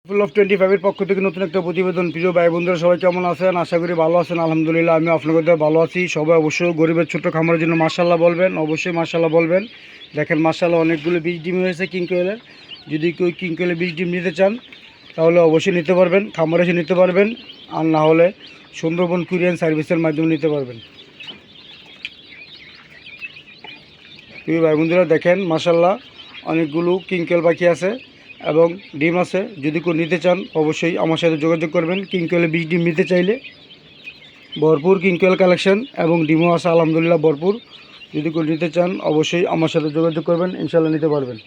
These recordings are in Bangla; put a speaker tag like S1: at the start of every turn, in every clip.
S1: ফুল অফ 25 পক্ষ থেকে নতুন একটা প্রতিবেদন। প্রিয় ভাই বন্ধুরা, সবাই কেমন আছেন? আশা করি ভালো আছেন। আলহামদুলিল্লাহ, আমি আপনাদের ভালো আছি। সবাই অবশ্যই গরিবের ছোট্ট খামারের জন্য মাশাআল্লাহ বলবেন, অবশ্যই মাশাআল্লাহ বলবেন। দেখেন মাশাআল্লাহ অনেকগুলো বীজ ডিম হয়েছে কিং কোয়েলের। যদি কেউ কিং কোয়েলের বীজ ডিম নিতে চান তাহলে অবশ্যই নিতে পারবেন, খামারে এসে নিতে পারবেন, আর না হলে সুন্দরবন কুরিয়ার সার্ভিসের মাধ্যমে নিতে পারবেন। প্রিয় ভাই বন্ধুরা, দেখেন মাশাআল্লাহ অনেকগুলো কিং কোয়েল পাখি আছে এবং ডিম আছে। যদি কেউ নিতে চান অবশ্যই আমার সাথে যোগাযোগ করবেন। কিং কোয়েলের বীজ ডিম নিতে চাইলে ভরপুর কিং কোয়েল কালেকশন এবং ডিমও আছে আলহামদুলিল্লাহ ভরপুর। যদি কেউ নিতে চান অবশ্যই আমার সাথে যোগাযোগ করবেন, ইনশাল্লাহ নিতে পারবেন।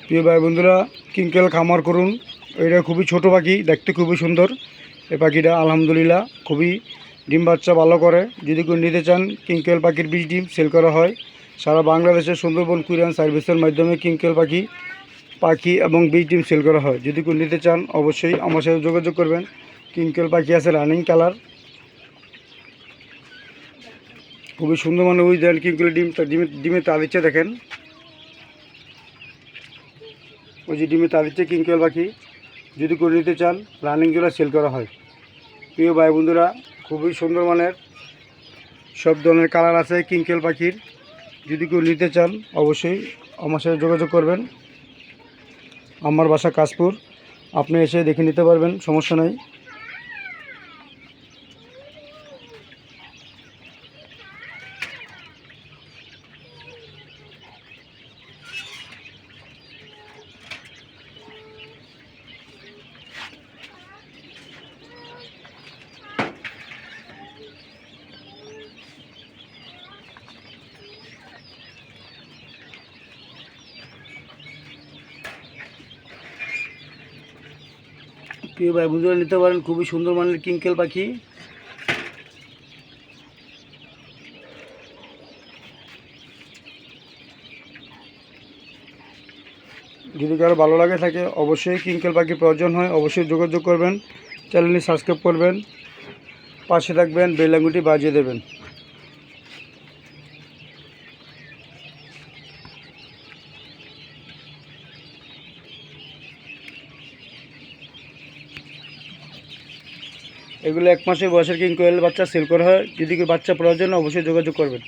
S1: প্রিয় ভাই বন্ধুরা, কিং কোয়েল খামার করুন। এটা খুবই ছোট পাখি, দেখতে খুবই সুন্দর। এই পাখিটা আলহামদুলিল্লাহ খুবই ডিম বাচ্চা ভালো করে। যদি কেউ নিতে চান কিং কোয়েল পাখির বীজ ডিম সেল করা হয় সারা বাংলাদেশের সুন্দরবন কুরিয়ার সার্ভিসের মাধ্যমে। কিং কোয়েল পাখি এবং বীজ ডিম সেল করা হয়। যদি কেউ নিতে চান অবশ্যই আমার সাথে যোগাযোগ করবেন। কিং কোয়েল পাখি আছে রানিং কালার, খুবই সুন্দর। মানে ওই দেন কিং কোয়েল ডিমে তা দিচ্ছে, দেখেন ওই যে ডিমে তা দিচ্ছে কিং কোয়েল পাখি। যদি কেউ নিতে চান রানিং জোড়া সেল করা হয়। প্রিয় ভাই বন্ধুরা, খুবই সুন্দর মানের সব ধরনের কালার আছে কিং কোয়েল পাখির। যদি কেউ নিতে চান অবশ্যই আমার সাথে যোগাযোগ করবেন। আমার বাসা কাশপুর, আপনি এসে দেখে নিতে পারবেন, সমস্যা নাই। প্রিয় ভাই বন্ধুরা, নিতে পারেন খুবই সুন্দর মানের কিং কোয়েল পাখি। যদি কারো ভালো লাগে থাকে অবশ্যই কিং কোয়েল পাখি প্রয়োজন হয় অবশ্যই যোগাযোগ করবেন। চ্যানেলটি সাবস্ক্রাইব করবেন, পাশে থাকবেন, বেল আইকনটি বাজিয়ে দেবেন। এগুলো 1 মাসের বয়সের কিং কোয়েল বাচ্চা সেল করা হয়। যদি কেউ বাচ্চা প্রয়োজন অবশ্যই যোগাযোগ করবেন।